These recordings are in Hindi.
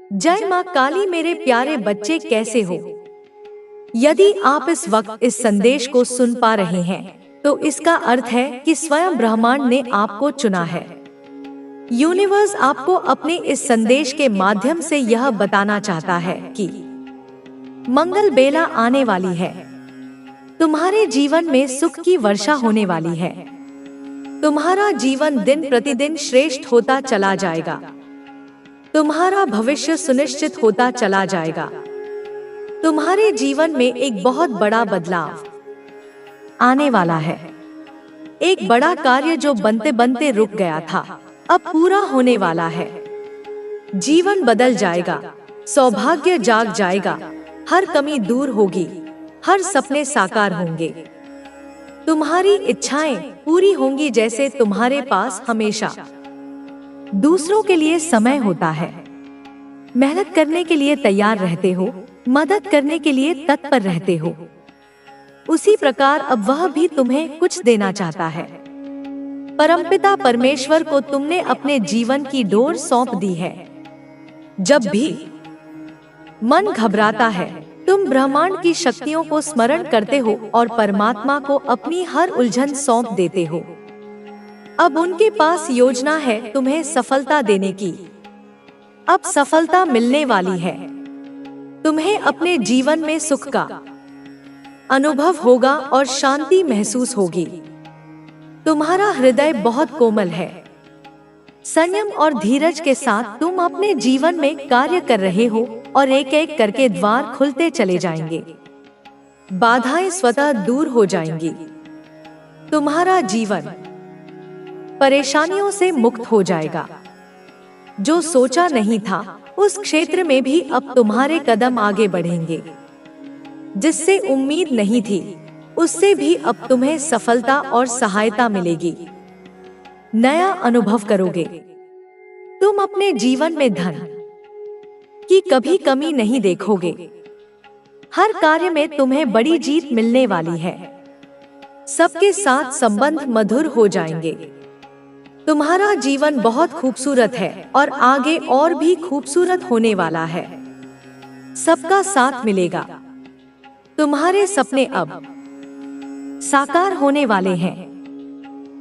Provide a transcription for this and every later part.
जय माँ काली। मेरे प्यारे बच्चे कैसे हो? यदि आप इस वक्त इस संदेश को सुन पा रहे हैं तो इसका अर्थ है कि स्वयं ब्रह्मांड ने आपको चुना है। यूनिवर्स आपको अपने इस संदेश के माध्यम से यह बताना चाहता है कि मंगल बेला आने वाली है। तुम्हारे जीवन में सुख की वर्षा होने वाली है। तुम्हारा जीवन दिन प्रतिदिन श्रेष्ठ होता चला जाएगा। तुम्हारा भविष्य सुनिश्चित होता चला जाएगा। तुम्हारे जीवन में एक बहुत बड़ा बदलाव आने वाला है। एक बड़ा कार्य जो बनते बनते रुक गया था अब पूरा होने वाला है। जीवन बदल जाएगा, सौभाग्य जाग जाएगा, हर कमी दूर होगी, हर सपने साकार होंगे। तुम्हारी इच्छाएं पूरी होंगी जैसे तुम्हारे पास हमेशा दूसरों के लिए समय होता है। मेहनत करने के लिए तैयार रहते हो, मदद करने के लिए तत्पर रहते हो। उसी प्रकार अब वह भी तुम्हें कुछ देना चाहता है। परमपिता परमेश्वर को तुमने अपने जीवन की डोर सौंप दी है। जब भी मन घबराता है तुम ब्रह्मांड की शक्तियों को स्मरण करते हो और परमात्मा को अपनी हर उलझन सौंप देते हो। अब उनके पास योजना है तुम्हें सफलता देने की। अब सफलता मिलने वाली है। तुम्हें अपने जीवन में सुख का अनुभव होगा और शांति महसूस होगी। तुम्हारा हृदय बहुत कोमल है। संयम और धीरज के साथ तुम अपने जीवन में कार्य कर रहे हो और एक एक करके द्वार खुलते चले जाएंगे। बाधाएं स्वतः दूर हो जाएंगी। तुम्हारा जीवन परेशानियों से मुक्त हो जाएगा। जो सोचा नहीं था उस क्षेत्र में भी अब तुम्हारे कदम आगे बढ़ेंगे। जिससे उम्मीद नहीं थी उससे भी अब तुम्हें सफलता और सहायता मिलेगी। नया अनुभव करोगे। तुम अपने जीवन में धन की कभी कमी नहीं देखोगे। हर कार्य में तुम्हें बड़ी जीत मिलने वाली है। सबके साथ संबंध मधुर हो जाएंगे। तुम्हारा जीवन बहुत खूबसूरत है और आगे और भी खूबसूरत होने वाला है। सबका साथ मिलेगा। तुम्हारे सपने अब साकार होने वाले हैं।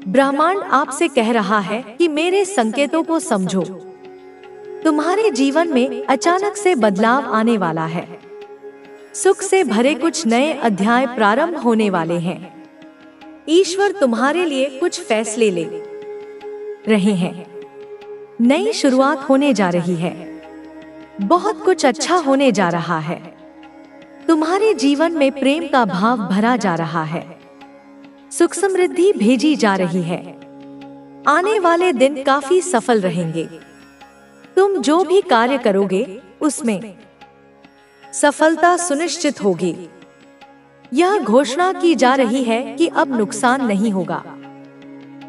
ब्रह्मांड आपसे कह रहा है कि मेरे संकेतों को समझो। तुम्हारे जीवन में अचानक से बदलाव आने वाला है। सुख से भरे कुछ नए अध्याय प्रारंभ होने वाले हैं। ईश्वर तुम्हारे लिए कुछ फैसले ले रहे हैं। नई शुरुआत होने जा रही है। बहुत कुछ अच्छा होने जा रहा है। तुम्हारे जीवन में प्रेम का भाव भरा जा रहा है। सुख समृद्धि भेजी जा रही है। आने वाले दिन काफी सफल रहेंगे। तुम जो भी कार्य करोगे उसमें सफलता सुनिश्चित होगी। यह घोषणा की जा रही है कि अब नुकसान नहीं होगा।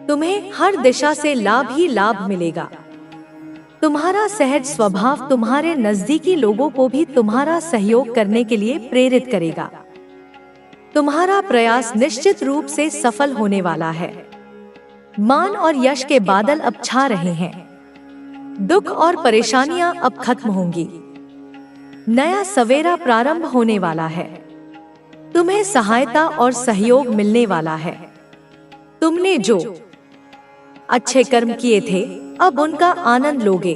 तुम्हें हर दिशा से लाभ ही लाभ मिलेगा। तुम्हारा सहज स्वभाव तुम्हारे नजदीकी लोगों को भी तुम्हारा सहयोग करने के लिए प्रेरित करेगा। तुम्हारा प्रयास निश्चित रूप से सफल होने वाला है। मान और यश के बादल अब छा रहे हैं। दुख और परेशानियां अब खत्म होंगी। नया सवेरा प्रारंभ होने वाला है। तुम्हें सहायता और सहयोग मिलने वाला है। तुमने जो अच्छे कर्म किए थे अब उनका आनंद लोगे।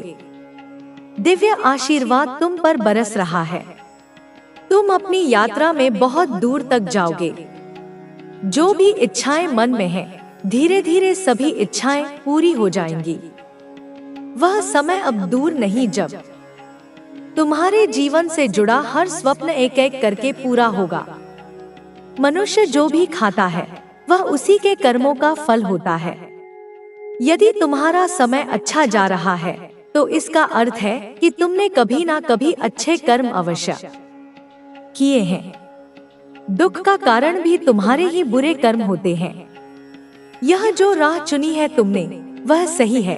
दिव्य आशीर्वाद तुम पर बरस रहा है। तुम अपनी यात्रा में बहुत दूर तक जाओगे। जो भी इच्छाएं मन में हैं, धीरे धीरे सभी इच्छाएं पूरी हो जाएंगी। वह समय अब दूर नहीं जब तुम्हारे जीवन से जुड़ा हर स्वप्न एक एक करके पूरा होगा। मनुष्य जो भी खाता है वह उसी के कर्मों का फल होता है। यदि तुम्हारा समय अच्छा जा रहा है तो इसका अर्थ है कि तुमने कभी ना कभी अच्छे कर्म अवश्य किए हैं। दुख का कारण भी तुम्हारे ही बुरे कर्म होते हैं। यह जो राह चुनी है तुमने वह सही है।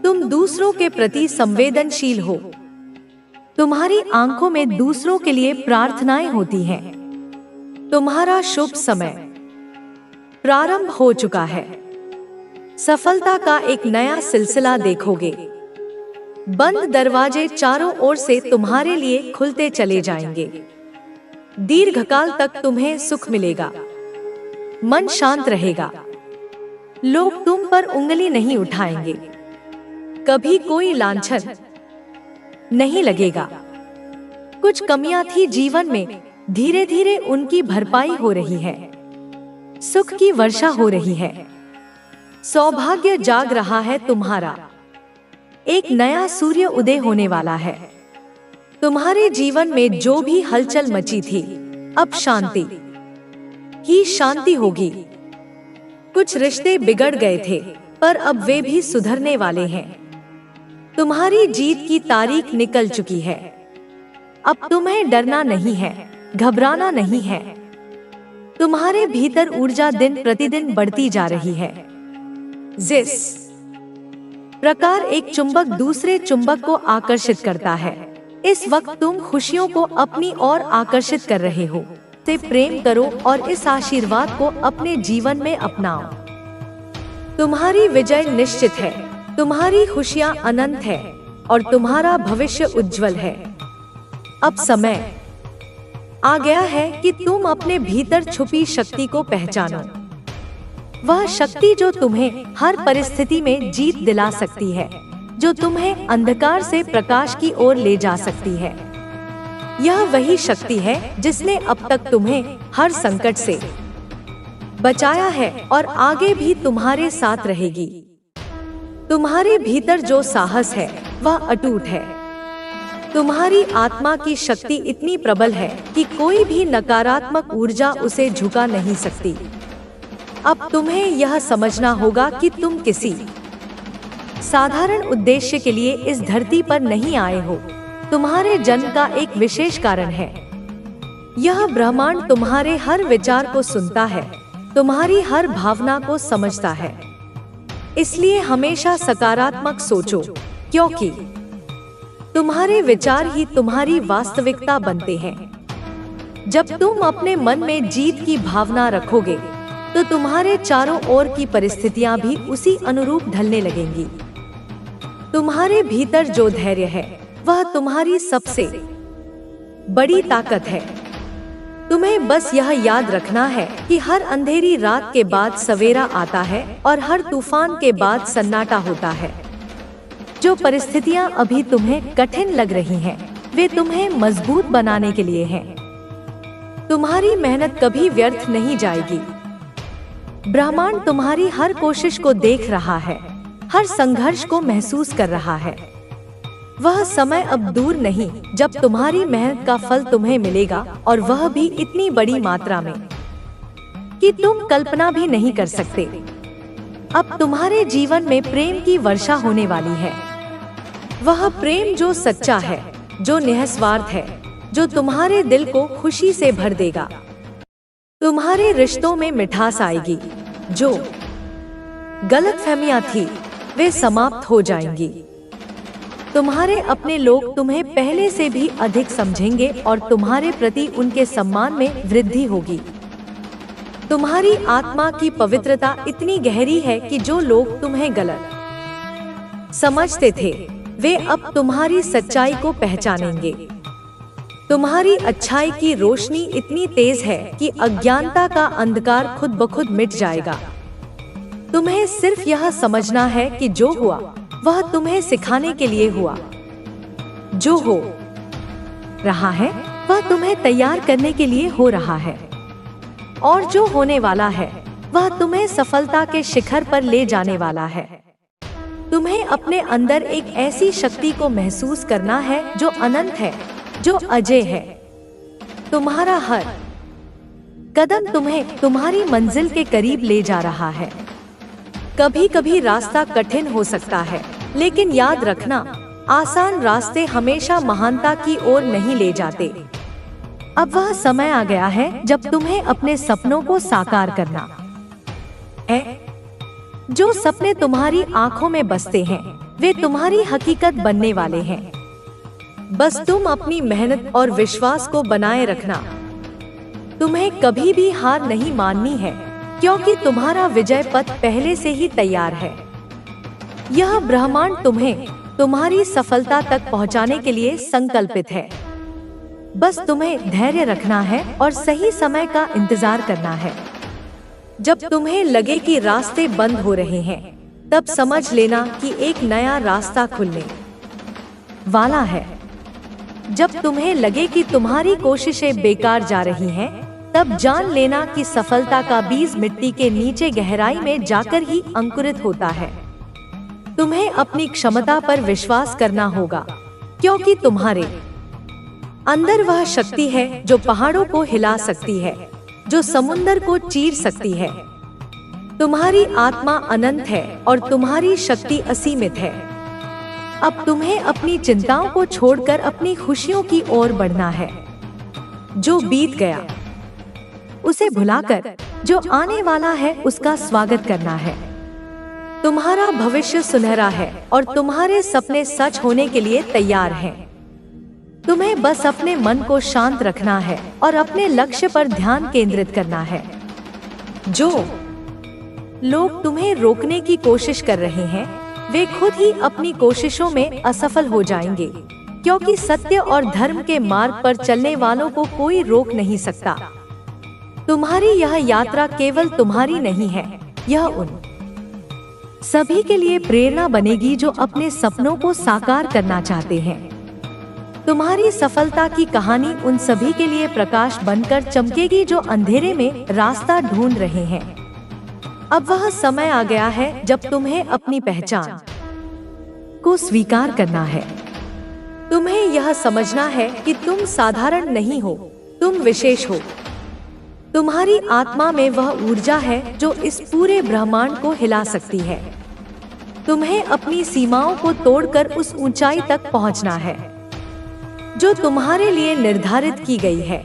तुम दूसरों के प्रति संवेदनशील हो। तुम्हारी आंखों में दूसरों के लिए प्रार्थनाएं होती हैं। तुम्हारा शुभ समय प्रारंभ हो चुका है। सफलता का एक नया सिलसिला देखोगे। बंद दरवाजे चारों ओर से तुम्हारे लिए खुलते चले जाएंगे। दीर्घकाल तक तुम्हें सुख मिलेगा। मन शांत रहेगा। लोग तुम पर उंगली नहीं उठाएंगे। कभी कोई लांछन नहीं लगेगा। कुछ कमियां थी जीवन में, धीरे धीरे उनकी भरपाई हो रही है। सुख की वर्षा हो रही है। सौभाग्य जाग रहा है तुम्हारा। एक नया सूर्य उदय होने वाला है। तुम्हारे जीवन में जो भी हलचल मची थी, अब शांति ही शांति होगी। कुछ रिश्ते बिगड़ गए थे, पर अब वे भी सुधरने वाले हैं। तुम्हारी जीत की तारीख निकल चुकी है। अब तुम्हें डरना नहीं है, घबराना नहीं है। तुम्हारे भीतर ऊर्जा दिन प्रतिदिन बढ़ती जा रही है। जिस प्रकार एक चुंबक दूसरे चुंबक को आकर्षित करता है, इस वक्त तुम खुशियों को अपनी ओर आकर्षित कर रहे हो। से प्रेम करो और इस आशीर्वाद को अपने जीवन में अपनाओ। तुम्हारी विजय निश्चित है। तुम्हारी खुशियां अनंत है और तुम्हारा भविष्य उज्जवल है। अब समय आ गया है कि तुम अपने भीतर छुपी शक्ति को पहचानो। वह शक्ति जो तुम्हें हर परिस्थिति में जीत दिला सकती है, जो तुम्हें अंधकार से प्रकाश की ओर ले जा सकती है। यह वही शक्ति है जिसने अब तक तुम्हें हर संकट से बचाया है और आगे भी तुम्हारे साथ रहेगी। तुम्हारे भीतर जो साहस है वह अटूट है। तुम्हारी आत्मा की शक्ति इतनी प्रबल है कि कोई भी नकारात्मक ऊर्जा उसे झुका नहीं सकती। अब तुम्हें यह समझना होगा कि तुम किसी साधारण उद्देश्य के लिए इस धरती पर नहीं आए हो। तुम्हारे जन्म का एक विशेष कारण है। यह ब्रह्मांड तुम्हारे हर विचार को सुनता है, तुम्हारी हर भावना को समझता है। इसलिए हमेशा सकारात्मक सोचो, क्योंकि तुम्हारे विचार ही तुम्हारी वास्तविकता बनते हैं। जब तुम अपने मन में जीत की भावना रखोगे, तो तुम्हारे चारों ओर की परिस्थितियां भी उसी अनुरूप ढलने लगेंगी। तुम्हारे भीतर जो धैर्य है, वह तुम्हारी सबसे बड़ी ताकत है। तुम्हें बस यह याद रखना है कि हर अंधेरी रात के बाद सवेरा आता है और हर तूफान के बाद सन्नाटा होता है। जो परिस्थितियां अभी तुम्हें कठिन लग रही हैं, वे तुम्हें मजबूत बनाने के लिए हैं। तुम्हारी मेहनत कभी व्यर्थ नहीं जाएगी। ब्रह्मांड तुम्हारी हर कोशिश को देख रहा है, हर संघर्ष को महसूस कर रहा है। वह समय अब दूर नहीं जब तुम्हारी मेहनत का फल तुम्हें मिलेगा, और वह भी इतनी बड़ी मात्रा में कि तुम कल्पना भी नहीं कर सकते। अब तुम्हारे जीवन में प्रेम की वर्षा होने वाली है। वह प्रेम जो सच्चा है, जो निस्वार्थ है, जो तुम्हारे दिल को खुशी से भर देगा। तुम्हारे रिश्तों में मिठास आएगी। जो गलतफहमियां थी, वे समाप्त हो जाएंगी। तुम्हारे अपने लोग तुम्हें पहले से भी अधिक समझेंगे और तुम्हारे प्रति उनके सम्मान में वृद्धि होगी। तुम्हारी आत्मा की पवित्रता इतनी गहरी है कि जो लोग तुम्हें गलत समझते थे, वे अब तुम्हारी सच्चाई को पहचानेंगे। तुम्हारी अच्छाई की रोशनी इतनी तेज है कि अज्ञानता का अंधकार खुद ब खुद मिट जाएगा। तुम्हें सिर्फ यह समझना है कि जो हुआ वह तुम्हें सिखाने के लिए हुआ। जो हो रहा है वह तुम्हें तैयार करने के लिए हो रहा है, और जो होने वाला है वह तुम्हें सफलता के शिखर पर ले जाने वाला है। तुम्हें अपने अंदर एक ऐसी शक्ति को महसूस करना है जो अनंत है, जो अजय है। तुम्हारा हर कदम तुम्हें तुम्हारी मंजिल के करीब ले जा रहा है। कभी कभी रास्ता कठिन हो सकता है, लेकिन याद रखना, आसान रास्ते हमेशा महानता की ओर नहीं ले जाते। अब वह समय आ गया है जब तुम्हें अपने सपनों को साकार करना है। जो सपने तुम्हारी आंखों में बसते हैं, वे तुम्हारी हकीकत बनने वाले हैं। बस तुम अपनी मेहनत और विश्वास को बनाए रखना। तुम्हें कभी भी हार नहीं माननी है, क्योंकि तुम्हारा विजय पथ पहले से ही तैयार है। यह ब्रह्मांड तुम्हें तुम्हारी सफलता तक पहुंचाने के लिए संकल्पित है। बस तुम्हें धैर्य रखना है और सही समय का इंतजार करना है। जब तुम्हें लगे कि रास्ते बंद हो रहे हैं, तब समझ लेना कि एक नया रास्ता खुलने वाला है। जब तुम्हें लगे कि तुम्हारी कोशिशें बेकार जा रही हैं, तब जान लेना कि सफलता का बीज मिट्टी के नीचे गहराई में जाकर ही अंकुरित होता है। तुम्हें अपनी क्षमता पर विश्वास करना होगा, क्योंकि तुम्हारे अंदर वह शक्ति है जो पहाड़ों को हिला सकती है, जो समुंदर को चीर सकती है। तुम्हारी आत्मा अनंत है और तुम्हारी शक्ति असीमित है। अब तुम्हें अपनी चिंताओं को छोड़कर अपनी खुशियों की ओर बढ़ना है। जो बीत गया उसे भुलाकर जो आने वाला है उसका स्वागत करना है। तुम्हारा भविष्य सुनहरा है और तुम्हारे सपने सच होने के लिए तैयार हैं। तुम्हें बस अपने मन को शांत रखना है और अपने लक्ष्य पर ध्यान केंद्रित करना है। जो लोग तुम्हें रोकने की कोशिश कर रहे हैं, वे खुद ही अपनी कोशिशों में असफल हो जाएंगे, क्योंकि सत्य और धर्म के मार्ग पर चलने वालों को कोई रोक नहीं सकता। तुम्हारी यह यात्रा केवल तुम्हारी नहीं है, यह उन सभी के लिए प्रेरणा बनेगी जो अपने सपनों को साकार करना चाहते हैं। तुम्हारी सफलता की कहानी उन सभी के लिए प्रकाश बनकर चमकेगी जो अंधेरे में रास्ता ढूंढ रहे हैं। अब वह समय आ गया है जब तुम्हें अपनी पहचान को स्वीकार करना है। तुम्हें यह समझना है कि तुम साधारण नहीं हो, तुम विशेष हो। तुम्हारी आत्मा में वह ऊर्जा है जो इस पूरे ब्रह्मांड को हिला सकती है। तुम्हें अपनी सीमाओं को तोड़कर उस ऊंचाई तक पहुंचना है जो तुम्हारे लिए निर्धारित की गई है।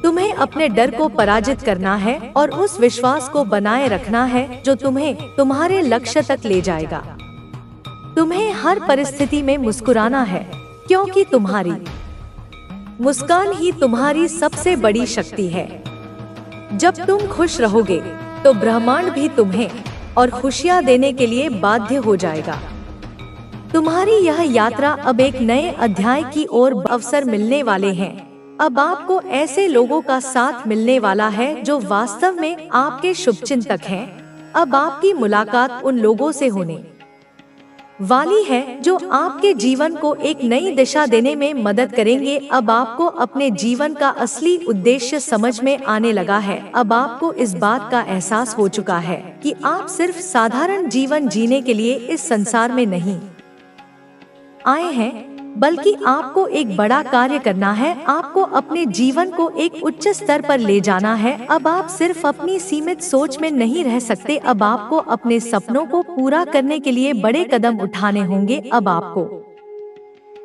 तुम्हें अपने डर को पराजित करना है और उस विश्वास को बनाए रखना है जो तुम्हें तुम्हारे लक्ष्य तक ले जाएगा। तुम्हें हर परिस्थिति में मुस्कुराना है, क्योंकि तुम्हारी मुस्कान ही तुम्हारी सबसे बड़ी शक्ति है। जब तुम खुश रहोगे तो ब्रह्मांड भी तुम्हें और खुशियां देने के लिए बाध्य हो जाएगा। तुम्हारी यह यात्रा अब एक नए अध्याय की ओर अवसर मिलने वाले हैं। अब आपको ऐसे लोगों का साथ मिलने वाला है जो वास्तव में आपके शुभचिंतक हैं। अब आपकी मुलाकात उन लोगों से होने वाली है जो आपके जीवन को एक नई दिशा देने में मदद करेंगे। अब आपको अपने जीवन का असली उद्देश्य समझ में आने लगा है। अब आपको इस बात का एहसास हो चुका है कि आप सिर्फ साधारण जीवन जीने के लिए इस संसार में नहीं आए हैं, बल्कि आपको एक बड़ा कार्य करना है। आपको अपने जीवन को एक उच्च स्तर पर ले जाना है। अब आप सिर्फ अपनी सीमित सोच में नहीं रह सकते। अब आपको अपने सपनों को पूरा करने के लिए बड़े कदम उठाने होंगे। अब आपको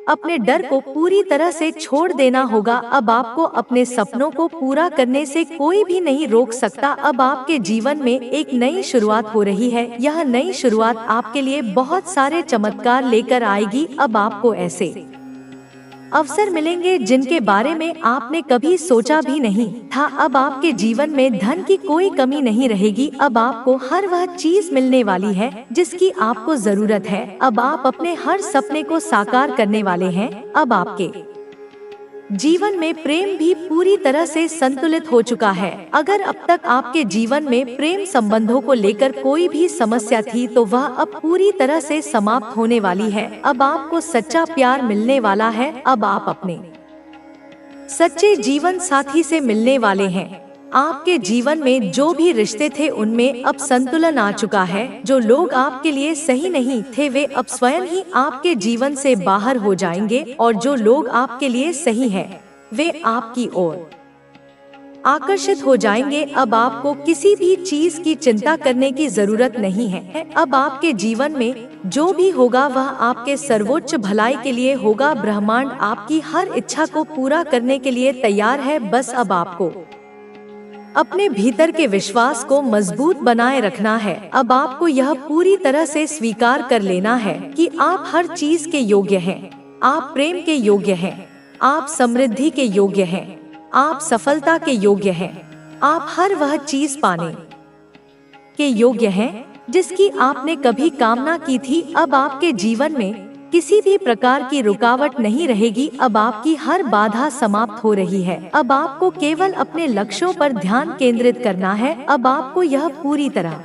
अपने डर को पूरी तरह से छोड़ देना होगा। अब आपको अपने सपनों को पूरा करने से कोई भी नहीं रोक सकता। अब आपके जीवन में एक नई शुरुआत हो रही है। यह नई शुरुआत आपके लिए बहुत सारे चमत्कार लेकर आएगी। अब आपको ऐसे अवसर मिलेंगे जिनके बारे में आपने कभी सोचा भी नहीं था। अब आपके जीवन में धन की कोई कमी नहीं रहेगी। अब आपको हर वह चीज मिलने वाली है जिसकी आपको जरूरत है। अब आप अपने हर सपने को साकार करने वाले हैं। अब आपके जीवन में प्रेम भी पूरी तरह से संतुलित हो चुका है। अगर अब तक आपके जीवन में प्रेम संबंधों को लेकर कोई भी समस्या थी तो वह अब पूरी तरह से समाप्त होने वाली है। अब आपको सच्चा प्यार मिलने वाला है। अब आप अपने सच्चे जीवन साथी से मिलने वाले हैं। आपके जीवन में जो भी रिश्ते थे उनमें अब संतुलन आ चुका है। जो लोग आपके लिए सही नहीं थे वे अब स्वयं ही आपके जीवन से बाहर हो जाएंगे, और जो लोग आपके लिए सही हैं, वे आपकी ओर आकर्षित हो जाएंगे। अब आपको किसी भी चीज की चिंता करने की जरूरत नहीं है। अब आपके जीवन में जो भी होगा वह आपके सर्वोच्च भलाई के लिए होगा। ब्रह्मांड आपकी हर इच्छा को पूरा करने के लिए तैयार है। बस अब आपको अपने भीतर के विश्वास को मजबूत बनाए रखना है। अब आपको यह पूरी तरह से स्वीकार कर लेना है कि आप हर चीज के योग्य हैं। आप प्रेम के योग्य हैं, आप समृद्धि के योग्य हैं, आप सफलता के योग्य हैं, आप हर वह चीज पाने के योग्य हैं जिसकी आपने कभी कामना की थी। अब आपके जीवन में किसी भी प्रकार की रुकावट नहीं रहेगी। अब आपकी हर बाधा समाप्त हो रही है। अब आपको केवल अपने लक्ष्यों पर ध्यान केंद्रित करना है। अब आपको यह पूरी तरह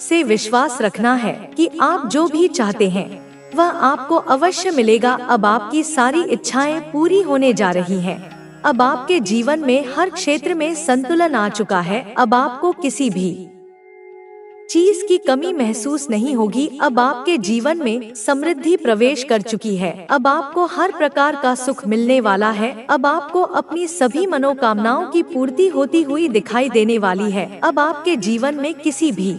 से विश्वास रखना है कि आप जो भी चाहते हैं वह आपको अवश्य मिलेगा। अब आपकी सारी इच्छाएं पूरी होने जा रही हैं। अब आपके जीवन में हर क्षेत्र में संतुलन आ चुका है। अब आपको किसी भी चीज की कमी महसूस नहीं होगी। अब आपके जीवन में समृद्धि प्रवेश कर चुकी है। अब आपको हर प्रकार का सुख मिलने वाला है। अब आपको अपनी सभी मनोकामनाओं की पूर्ति होती हुई दिखाई देने वाली है। अब आपके जीवन में किसी भी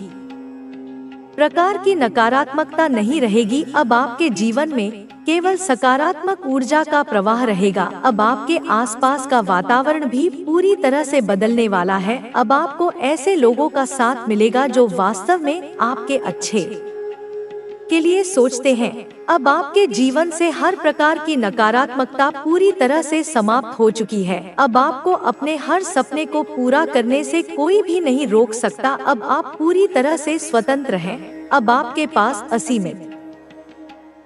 प्रकार की नकारात्मकता नहीं रहेगी। अब आपके जीवन में केवल सकारात्मक ऊर्जा का प्रवाह रहेगा। अब आपके आसपास का वातावरण भी पूरी तरह से बदलने वाला है। अब आपको ऐसे लोगों का साथ मिलेगा जो वास्तव में आपके अच्छे के लिए सोचते हैं। अब आपके जीवन से हर प्रकार की नकारात्मकता पूरी तरह से समाप्त हो चुकी है। अब आपको अपने हर सपने को पूरा करने से कोई भी नहीं रोक सकता। अब आप पूरी तरह से स्वतंत्र हैं। अब आपके पास असीमित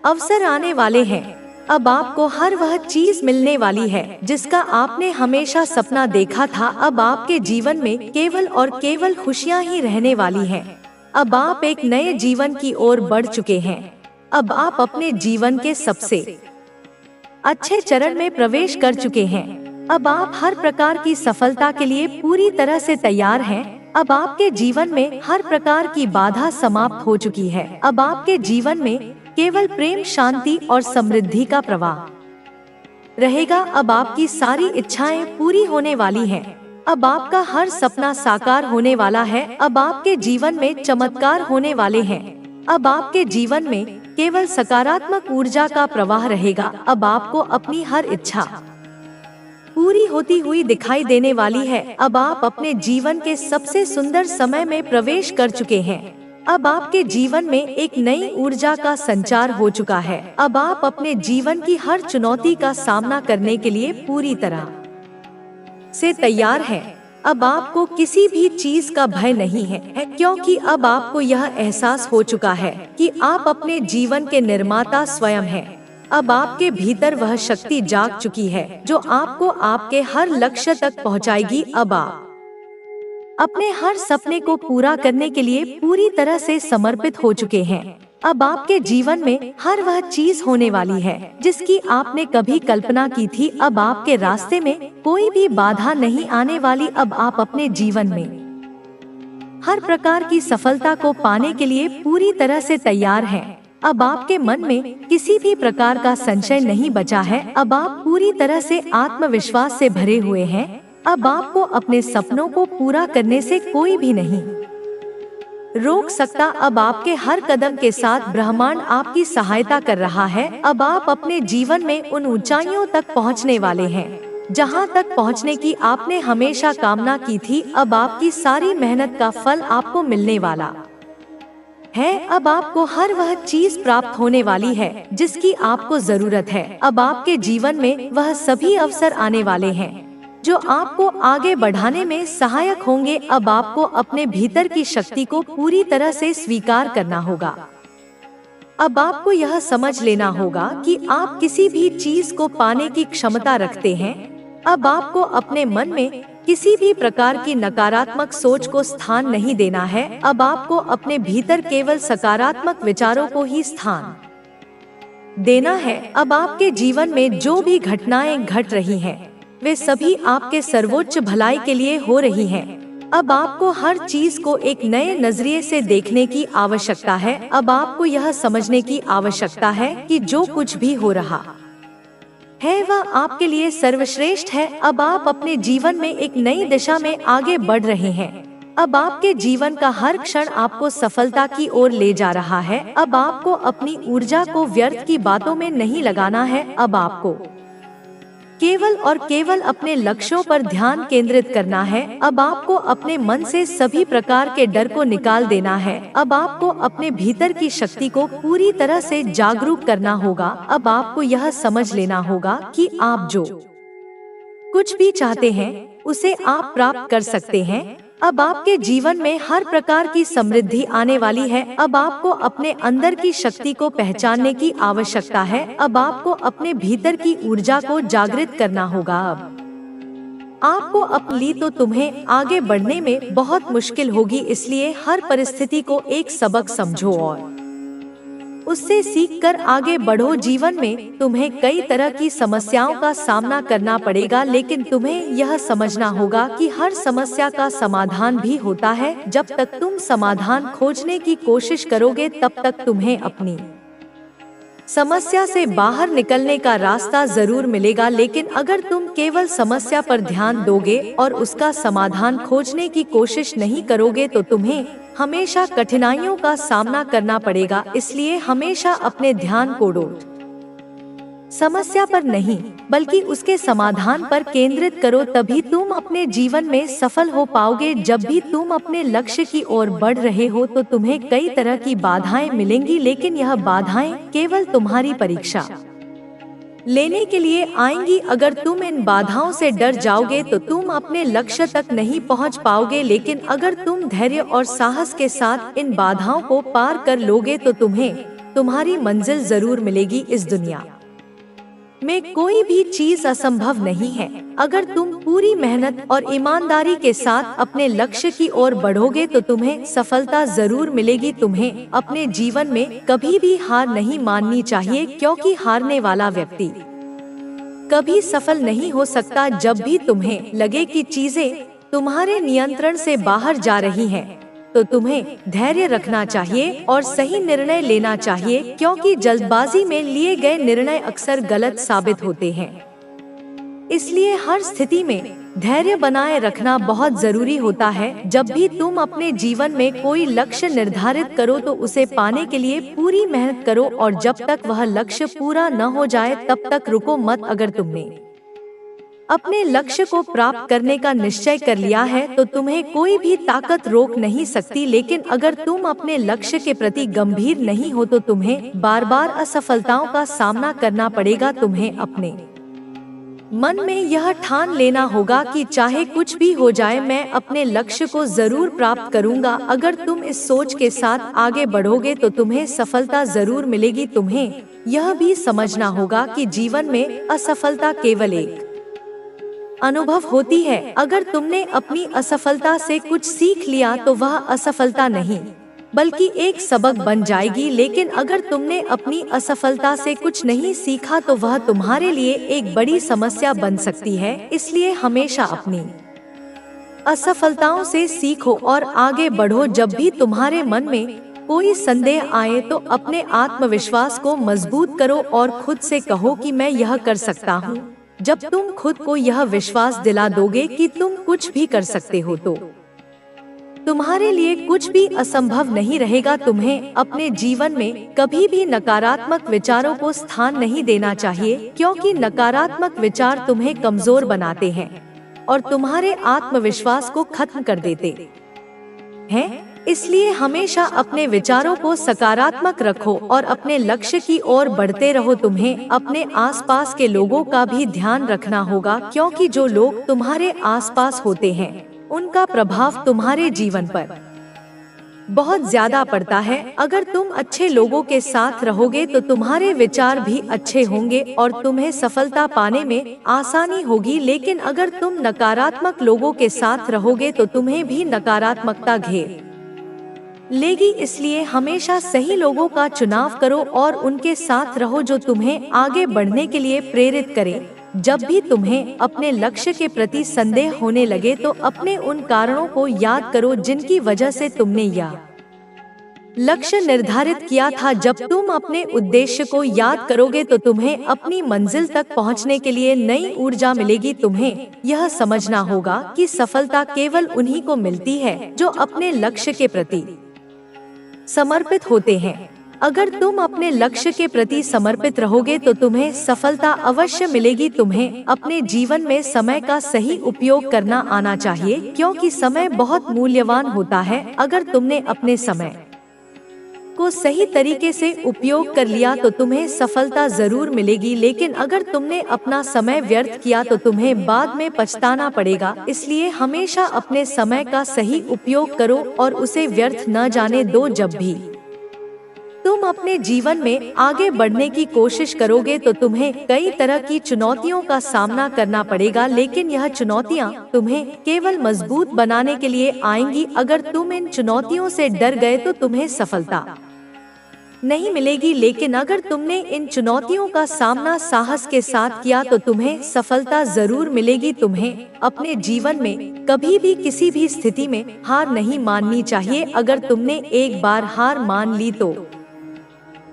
अवसर आने वाले हैं। अब आपको हर वह चीज मिलने वाली है जिसका आपने हमेशा सपना देखा था। अब आपके जीवन में केवल और केवल खुशियां ही रहने वाली हैं। अब आप एक नए जीवन की ओर बढ़ चुके हैं। अब आप अपने जीवन के सबसे अच्छे चरण में प्रवेश कर चुके हैं। अब आप हर प्रकार की सफलता के लिए पूरी तरह से तैयार हैं। अब आपके जीवन में हर प्रकार की बाधा समाप्त हो चुकी है। अब आपके जीवन में केवल प्रेम, शांति और समृद्धि का प्रवाह रहेगा। अब आपकी सारी इच्छाएं पूरी होने वाली हैं। अब आपका हर सपना साकार होने वाला है। अब आपके जीवन में चमत्कार होने वाले हैं। अब आपके जीवन में केवल सकारात्मक ऊर्जा का प्रवाह रहेगा। अब आपको अपनी हर इच्छा पूरी होती हुई दिखाई देने वाली है। अब आप अपने जीवन के सबसे सुंदर समय में प्रवेश कर चुके हैं। अब आपके जीवन में एक नई ऊर्जा का संचार हो चुका है। अब आप अपने जीवन की हर चुनौती का सामना करने के लिए पूरी तरह से तैयार हैं। अब आपको किसी भी चीज का भय नहीं है, क्योंकि अब आपको यह एहसास हो चुका है कि आप अपने जीवन के निर्माता स्वयं हैं। अब आपके भीतर वह शक्ति जाग चुकी है जो आपको आपके हर लक्ष्य तक पहुंचाएगी। अब आप अपने हर सपने को पूरा करने के लिए पूरी तरह से समर्पित हो चुके हैं। अब आपके जीवन में हर वह चीज होने वाली है जिसकी आपने कभी कल्पना की थी। अब आपके रास्ते में कोई भी बाधा नहीं आने वाली। अब आप अपने जीवन में हर प्रकार की सफलता को पाने के लिए पूरी तरह से तैयार हैं। अब आपके मन में किसी भी प्रकार का संशय नहीं बचा है। अब आप पूरी तरह से आत्मविश्वास से भरे हुए हैं। अब आपको अपने सपनों को पूरा करने से कोई भी नहीं रोक सकता। अब आपके हर कदम के साथ ब्रह्मांड आपकी सहायता कर रहा है। अब आप अपने जीवन में उन ऊंचाइयों तक पहुंचने वाले हैं जहां तक पहुंचने की आपने हमेशा कामना की थी। अब आपकी सारी मेहनत का फल आपको मिलने वाला है। अब आपको हर वह चीज प्राप्त होने वाली है जिसकी आपको जरूरत है। अब आपके जीवन में वह सभी अवसर आने वाले हैं जो आपको आगे बढ़ाने में सहायक होंगे। अब आपको अपने भीतर की शक्ति को पूरी तरह से स्वीकार करना होगा। अब आपको यह समझ लेना होगा कि आप किसी भी चीज को पाने की क्षमता रखते हैं। अब आपको अपने मन में किसी भी प्रकार की नकारात्मक सोच को स्थान नहीं देना है। अब आपको अपने भीतर केवल सकारात्मक विचारों को ही स्थान देना है। अब आपके जीवन में जो भी घटनाएं घट रही हैं, वे सभी आपके सर्वोच्च भलाई के लिए हो रही हैं। अब आपको हर चीज को एक नए नजरिए से देखने की आवश्यकता है। अब आपको यह समझने की आवश्यकता है कि जो कुछ भी हो रहा है वह आपके लिए सर्वश्रेष्ठ है। अब आप अपने जीवन में एक नई दिशा में आगे बढ़ रहे हैं। अब आपके जीवन का हर क्षण आपको सफलता की ओर ले जा रहा है। अब आपको अपनी ऊर्जा को व्यर्थ की बातों में नहीं लगाना है। अब आपको केवल और केवल अपने लक्ष्यों पर ध्यान केंद्रित करना है। अब आपको अपने मन से सभी प्रकार के डर को निकाल देना है। अब आपको अपने भीतर की शक्ति को पूरी तरह से जागरूक करना होगा। अब आपको यह समझ लेना होगा कि आप जो कुछ भी चाहते हैं उसे आप प्राप्त कर सकते हैं। अब आपके जीवन में हर प्रकार की समृद्धि आने वाली है। अब आपको अपने अंदर की शक्ति को पहचानने की आवश्यकता है। अब आपको अपने भीतर की ऊर्जा को जागृत करना होगा। अब आपको अपनी तो तुम्हें आगे बढ़ने में बहुत मुश्किल होगी, इसलिए हर परिस्थिति को एक सबक समझो और उससे सीखकर आगे बढ़ो। जीवन में तुम्हें कई तरह की समस्याओं का सामना करना पड़ेगा, लेकिन तुम्हें यह समझना होगा कि हर समस्या का समाधान भी होता है। जब तक तुम समाधान खोजने की कोशिश करोगे, तब तक तुम्हें अपनी समस्या से बाहर निकलने का रास्ता जरूर मिलेगा। लेकिन अगर तुम केवल समस्या पर ध्यान दोगे और उसका समाधान खोजने की कोशिश नहीं करोगे, तो तुम्हें हमेशा कठिनाइयों का सामना करना पड़ेगा। इसलिए हमेशा अपने ध्यान को समस्या पर नहीं बल्कि उसके समाधान पर केंद्रित करो, तभी तुम अपने जीवन में सफल हो पाओगे। जब भी तुम अपने लक्ष्य की ओर बढ़ रहे हो तो तुम्हें कई तरह की बाधाएं मिलेंगी, लेकिन यह बाधाएं केवल तुम्हारी परीक्षा लेने के लिए आएंगी। अगर तुम इन बाधाओं से डर जाओगे तो तुम अपने लक्ष्य तक नहीं पहुंच पाओगे, लेकिन अगर तुम धैर्य और साहस के साथ इन बाधाओं को पार कर लोगे तो तुम्हें तुम्हारी मंजिल जरूर मिलेगी। इस दुनिया में कोई भी चीज असंभव नहीं है। अगर तुम पूरी मेहनत और ईमानदारी के साथ अपने लक्ष्य की ओर बढ़ोगे तो तुम्हें सफलता जरूर मिलेगी। तुम्हें अपने जीवन में कभी भी हार नहीं माननी चाहिए, क्योंकि हारने वाला व्यक्ति कभी सफल नहीं हो सकता। जब भी तुम्हें लगे कि चीजें तुम्हारे नियंत्रण से बाहर जा रही हैं, तो तुम्हें धैर्य रखना चाहिए और सही निर्णय लेना चाहिए, क्योंकि जल्दबाजी में लिए गए निर्णय अक्सर गलत साबित होते हैं। इसलिए हर स्थिति में धैर्य बनाए रखना बहुत जरूरी होता है। जब भी तुम अपने जीवन में कोई लक्ष्य निर्धारित करो तो उसे पाने के लिए पूरी मेहनत करो, और जब तक वह लक्ष्य पूरा न हो जाए तब तक रुको मत। अगर तुमने अपने लक्ष्य को प्राप्त करने का निश्चय कर लिया है तो तुम्हें कोई भी ताकत रोक नहीं सकती, लेकिन अगर तुम अपने लक्ष्य के प्रति गंभीर नहीं हो तो तुम्हें बार बार असफलताओं का सामना करना पड़ेगा। तुम्हें अपने मन में यह ठान लेना होगा कि चाहे कुछ भी हो जाए, मैं अपने लक्ष्य को जरूर प्राप्त करूंगा। अगर तुम इस सोच के साथ आगे बढ़ोगे तो तुम्हें सफलता जरूर मिलेगी। तुम्हें यह भी समझना होगा कि जीवन में असफलता केवल एक अनुभव होती है। अगर तुमने अपनी असफलता से कुछ सीख लिया तो वह असफलता नहीं बल्कि एक सबक बन जाएगी, लेकिन अगर तुमने अपनी असफलता से कुछ नहीं सीखा तो वह तुम्हारे लिए एक बड़ी समस्या बन सकती है। इसलिए हमेशा अपनी असफलताओं से सीखो और आगे बढ़ो। जब भी तुम्हारे मन में कोई संदेह आए तो अपने आत्मविश्वास को मजबूत करो और खुद से कहो कि मैं यह कर सकता हूँ। जब तुम खुद को यह विश्वास दिला दोगे कि तुम कुछ भी कर सकते हो तो तुम्हारे लिए कुछ भी असंभव नहीं रहेगा। तुम्हें अपने जीवन में कभी भी नकारात्मक विचारों को स्थान नहीं देना चाहिए, क्योंकि नकारात्मक विचार तुम्हें कमजोर बनाते हैं और तुम्हारे आत्मविश्वास को खत्म कर देते हैं। इसलिए हमेशा अपने विचारों को सकारात्मक रखो और अपने लक्ष्य की ओर बढ़ते रहो। तुम्हें अपने आसपास के लोगों का भी ध्यान रखना होगा, क्योंकि जो लोग तुम्हारे आसपास होते हैं उनका प्रभाव तुम्हारे जीवन पर बहुत ज्यादा पड़ता है। अगर तुम अच्छे लोगों के साथ रहोगे तो तुम्हारे विचार भी अच्छे होंगे और तुम्हें सफलता पाने में आसानी होगी, लेकिन अगर तुम नकारात्मक लोगों के साथ रहोगे तो तुम्हें भी नकारात्मकता घेर लेगी। इसलिए हमेशा सही लोगों का चुनाव करो और उनके साथ रहो जो तुम्हें आगे बढ़ने के लिए प्रेरित करें। जब भी तुम्हें अपने लक्ष्य के प्रति संदेह होने लगे तो अपने उन कारणों को याद करो जिनकी वजह से तुमने यह लक्ष्य निर्धारित किया था। जब तुम अपने उद्देश्य को याद करोगे तो तुम्हें अपनी मंजिल तक पहुंचने के लिए नई ऊर्जा मिलेगी। तुम्हें यह समझना होगा कि सफलता केवल उन्हीं को मिलती है जो अपने लक्ष्य के प्रति समर्पित होते हैं। अगर तुम अपने लक्ष्य के प्रति समर्पित रहोगे तो तुम्हें सफलता अवश्य मिलेगी। तुम्हें अपने जीवन में समय का सही उपयोग करना आना चाहिए, क्योंकि समय बहुत मूल्यवान होता है। अगर तुमने अपने समय को सही तरीके से उपयोग कर लिया तो तुम्हें सफलता जरूर मिलेगी, लेकिन अगर तुमने अपना समय व्यर्थ किया तो तुम्हें बाद में पछताना पड़ेगा। इसलिए हमेशा अपने समय का सही उपयोग करो और उसे व्यर्थ न जाने दो। जब भी तुम अपने जीवन में आगे बढ़ने की कोशिश करोगे तो तुम्हें कई तरह की चुनौतियों का सामना करना पड़ेगा, लेकिन यह चुनौतियां तुम्हें केवल मजबूत बनाने के लिए आएंगी। अगर तुम इन चुनौतियों से डर गए तो तुम्हें सफलता नहीं मिलेगी, लेकिन अगर तुमने इन चुनौतियों का सामना साहस के साथ किया तो तुम्हें सफलता जरूर मिलेगी। तुम्हें अपने जीवन में कभी भी किसी भी स्थिति में हार नहीं माननी चाहिए। अगर तुमने एक बार हार मान ली तो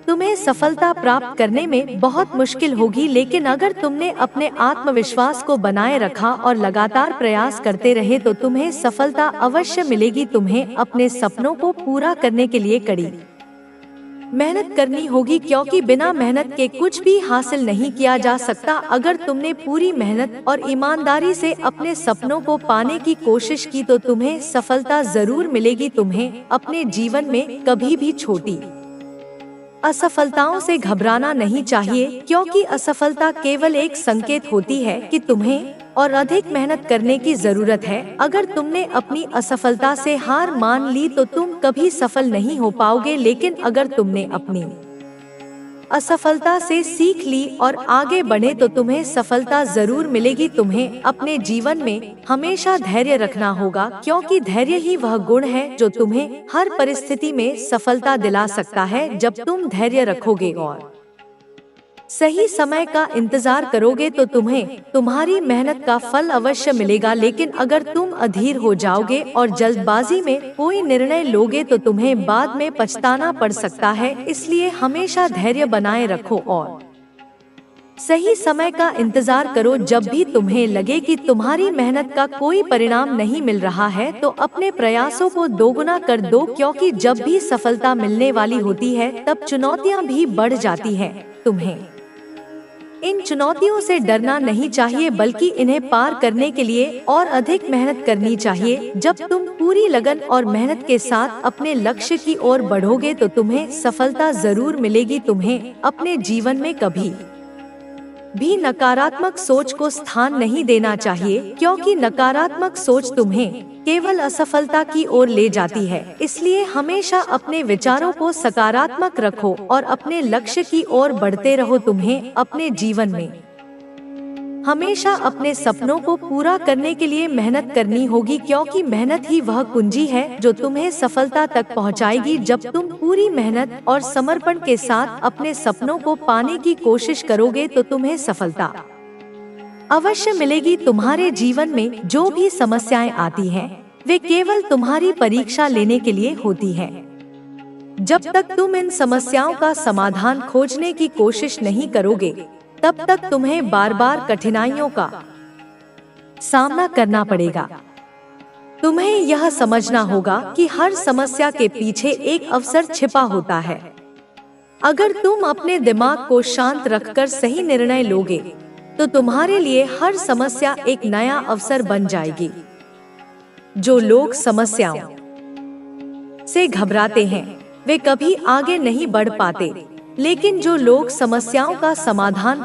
तुम्हें सफलता प्राप्त करने में बहुत मुश्किल होगी, लेकिन अगर तुमने अपने आत्मविश्वास को बनाए रखा और लगातार प्रयास करते रहे तो तुम्हें सफलता अवश्य मिलेगी। तुम्हें अपने सपनों को पूरा करने के लिए कड़ी मेहनत करनी होगी, क्योंकि बिना मेहनत के कुछ भी हासिल नहीं किया जा सकता। अगर तुमने पूरी मेहनत और ईमानदारी से अपने सपनों को पाने की कोशिश की तो तुम्हें सफलता जरूर मिलेगी। तुम्हें अपने जीवन में कभी भी छोटी असफलताओं से घबराना नहीं चाहिए, क्योंकि असफलता केवल एक संकेत होती है कि तुम्हें और अधिक मेहनत करने की जरूरत है। अगर तुमने अपनी असफलता से हार मान ली तो तुम कभी सफल नहीं हो पाओगे, लेकिन अगर तुमने अपनी असफलता से सीख ली और आगे बढ़े तो तुम्हें सफलता जरूर मिलेगी। तुम्हें अपने जीवन में हमेशा धैर्य रखना होगा, क्योंकि धैर्य ही वह गुण है जो तुम्हें हर परिस्थिति में सफलता दिला सकता है। जब तुम धैर्य रखोगे और सही समय का इंतजार करोगे तो तुम्हें तुम्हारी मेहनत का फल अवश्य मिलेगा, लेकिन अगर तुम अधीर हो जाओगे और जल्दबाजी में कोई निर्णय लोगे तो तुम्हें बाद में पछताना पड़ सकता है। इसलिए हमेशा धैर्य बनाए रखो और सही समय का इंतजार करो। जब भी तुम्हें लगे कि तुम्हारी मेहनत का कोई परिणाम नहीं मिल रहा है तो अपने प्रयासों को दोगुना कर दो, क्योंकि जब भी सफलता मिलने वाली होती है तब चुनौतियां भी बढ़ जाती हैं। तुम्हें इन चुनौतियों से डरना नहीं चाहिए, बल्कि इन्हें पार करने के लिए और अधिक मेहनत करनी चाहिए। जब तुम पूरी लगन और मेहनत के साथ अपने लक्ष्य की ओर बढ़ोगे तो तुम्हें सफलता जरूर मिलेगी। तुम्हें अपने जीवन में कभी भी नकारात्मक सोच को स्थान नहीं देना चाहिए, क्योंकि नकारात्मक सोच तुम्हें केवल असफलता की ओर ले जाती है। इसलिए हमेशा अपने विचारों को सकारात्मक रखो और अपने लक्ष्य की ओर बढ़ते रहो। तुम्हें अपने जीवन में हमेशा अपने सपनों को पूरा करने के लिए मेहनत करनी होगी, क्योंकि मेहनत ही वह कुंजी है जो तुम्हें सफलता तक पहुंचाएगी। जब तुम पूरी मेहनत और समर्पण के साथ अपने सपनों को पाने की कोशिश करोगे तो तुम्हें सफलता अवश्य मिलेगी। तुम्हारे जीवन में जो भी समस्याएं आती हैं, वे केवल तुम्हारी परीक्षा लेने के लिए होती हैं। जब तक तुम इन समस्याओं का समाधान खोजने की कोशिश नहीं करोगे तब तक तुम्हें बार बार कठिनाइयों का सामना करना पड़ेगा। तुम्हें यह समझना होगा कि हर समस्या के पीछे एक अवसर छिपा होता है। अगर तुम अपने दिमाग को शांत रखकर सही निर्णय लोगे तो तुम्हारे लिए हर समस्या एक नया अवसर बन जाएगी। जो लोग समस्याओं से घबराते हैं वे कभी आगे नहीं बढ़ पाते, लेकिन जो लोग समस्याओं का समाधान